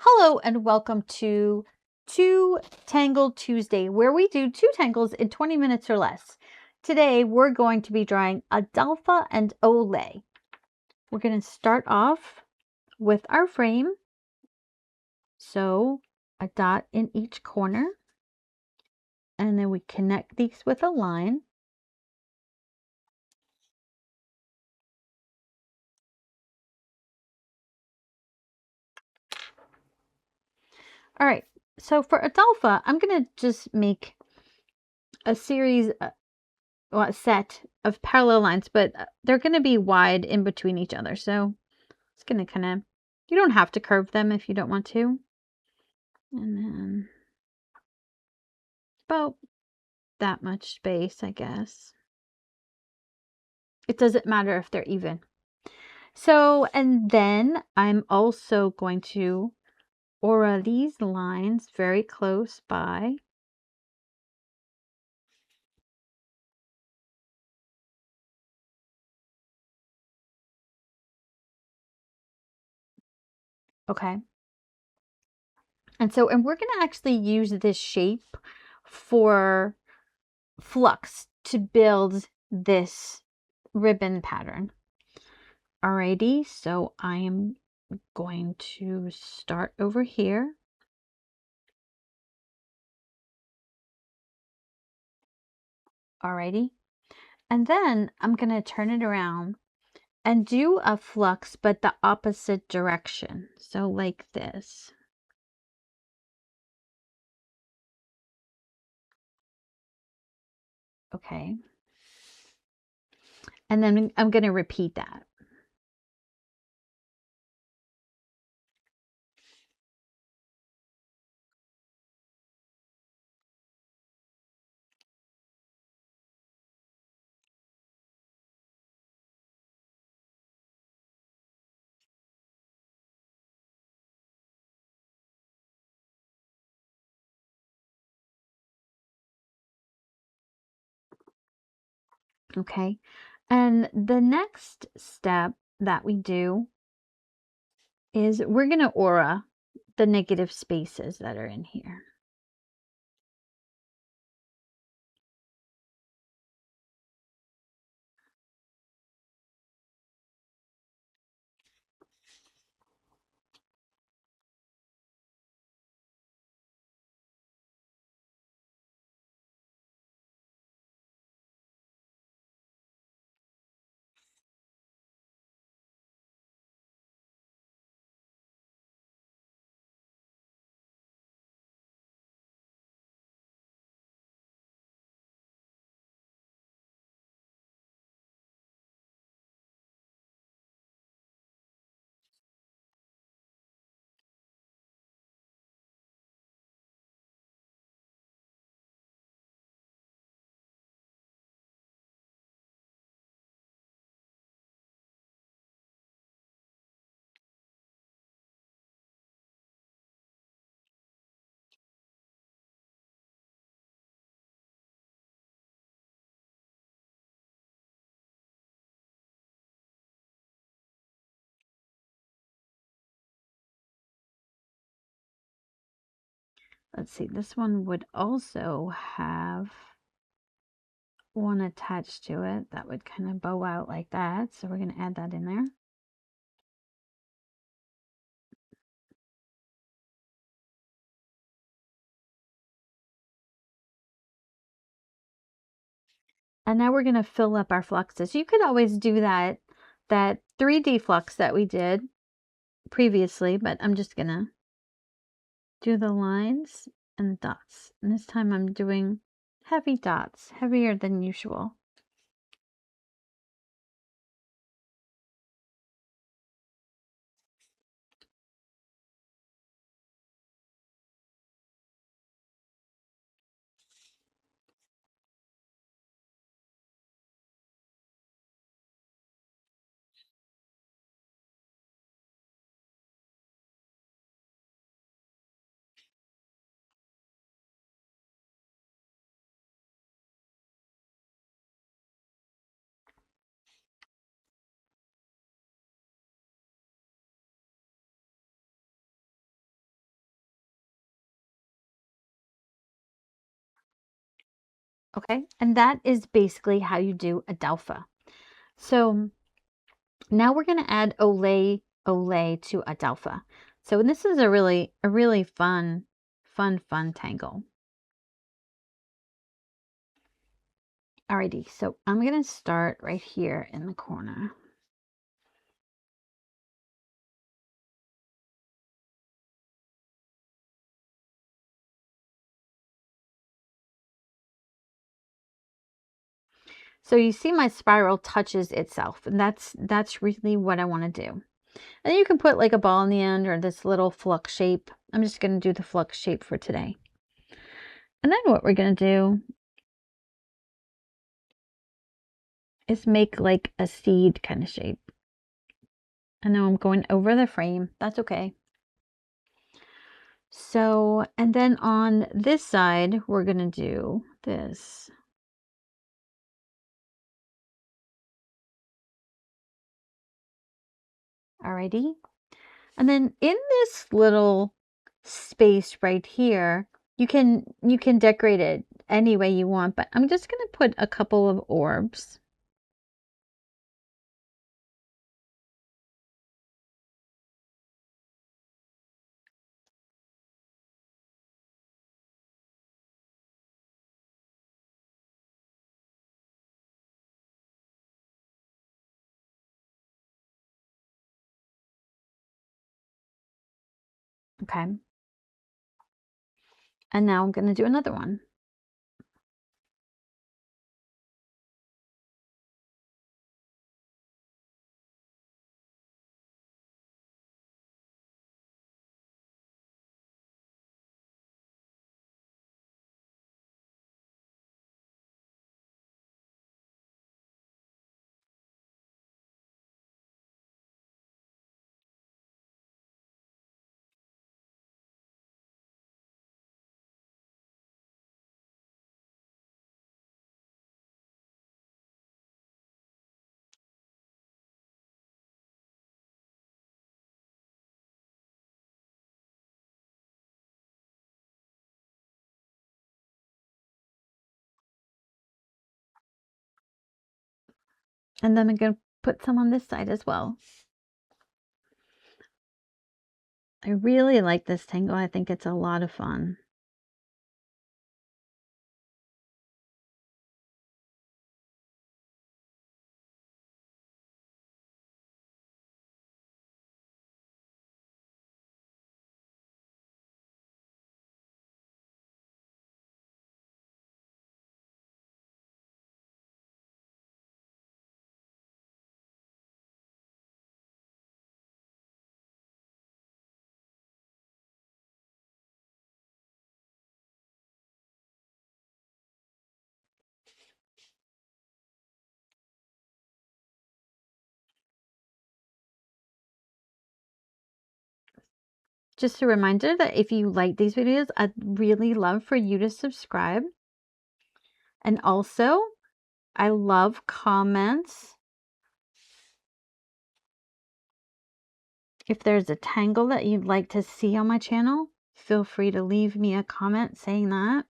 Hello and welcome to Two Tangle Tuesday, where we do two tangles in 20 minutes or less. Today we're going to be drawing A-dalfa and Ole. We're going to start off with our frame. So a dot in each corner. And then we connect these with a line. All right, so for A-dalfa, I'm going to just make a series, a set of parallel lines, but they're going to be wide in between each other. So it's going to kind of, you don't have to curve them if you don't want to. And then about that much space, I guess. It doesn't matter if they're even. So, and then I'm also going to aura these lines very close by. Okay. And so, and we're going to actually use this shape for flux to build this ribbon pattern. Alrighty, so I am going to start over here. Alrighty, and then I'm going to turn it around and do a flux, but the opposite direction. So like this. Okay. And then I'm going to repeat that. Okay. And the next step that we do is we're going to aura the negative spaces that are in here. Let's see, this one would also have one attached to it that would kind of bow out like that. So we're going to add that in there. And now we're going to fill up our fluxes. You could always do that 3D flux that we did previously, but I'm just going to do the lines and the dots. And this time I'm doing heavy dots, heavier than usual. Okay, and that is basically how you do A-dalfa. So now we're going to add Ole-Ole to A-dalfa. So this is a really fun tangle. Alrighty, so I'm going to start right here in the corner. So you see my spiral touches itself, and that's really what I want to do. And then you can put like a ball in the end or this little flux shape. I'm just going to do the flux shape for today. And then what we're going to do is make like a seed kind of shape. I know I'm going over the frame. That's okay. So, and then on this side, we're going to do this. Alrighty. And then in this little space right here, you can decorate it any way you want, but I'm just going to put a couple of orbs. Okay. And now I'm going to do another one. And then I'm going to put some on this side as well. I really like this tangle. I think it's a lot of fun. Just a reminder that if you like these videos, I'd really love for you to subscribe. And also, I love comments. If there's a tangle that you'd like to see on my channel, feel free to leave me a comment saying that.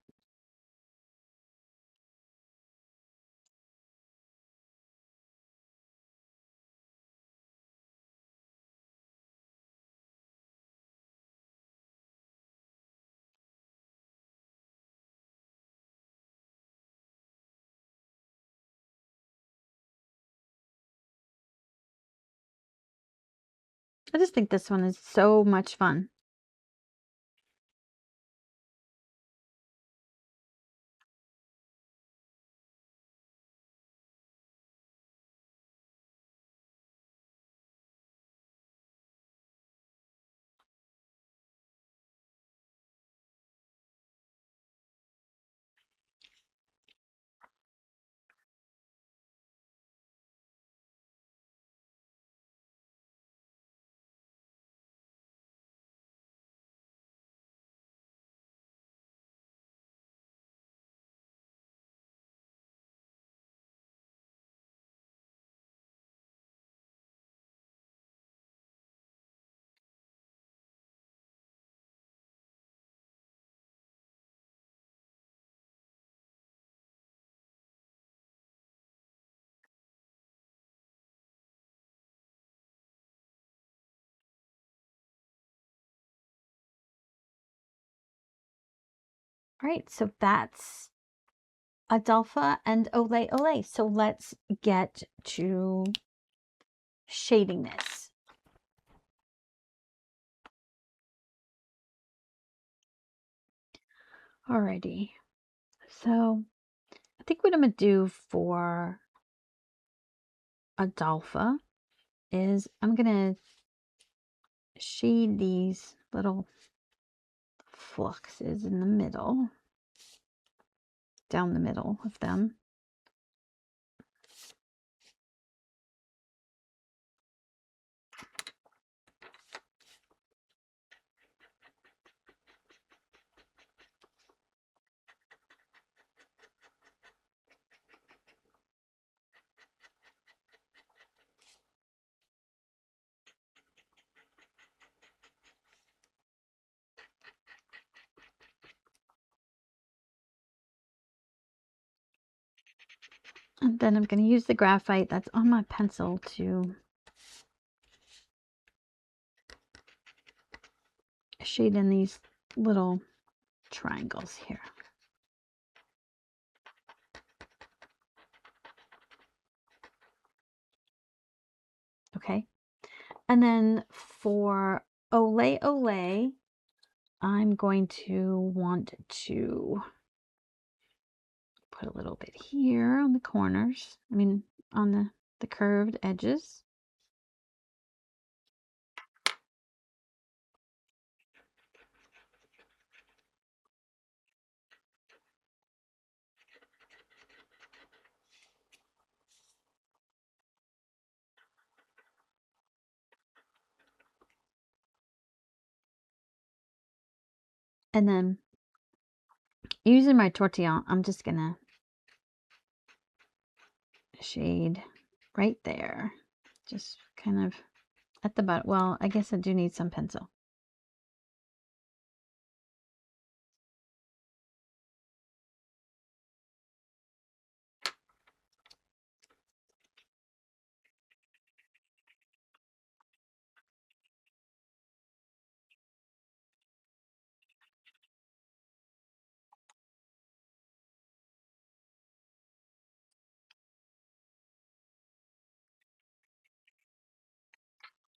I just think this one is so much fun. All right, so that's A-dalfa and Ole-Ole. So let's get to shading this. Alrighty, so I think what I'm gonna do for A-dalfa is I'm gonna shade these little fluxes in the middle, down the middle of them. And then I'm going to use the graphite that's on my pencil to shade in these little triangles here. Okay. And then for Ole-Ole, I'm going to want to put a little bit here on the corners. I mean, on the curved edges. And then using my tortillon, I'm just gonna shade right there. Just kind of at the bottom. Well, I guess I do need some pencil.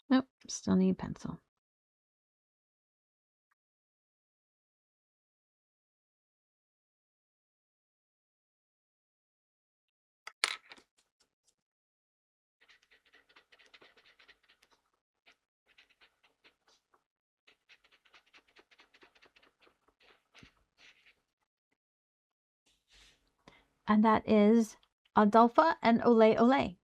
Nope, still need pencil. And that is A-dalfa and Ole-Ole.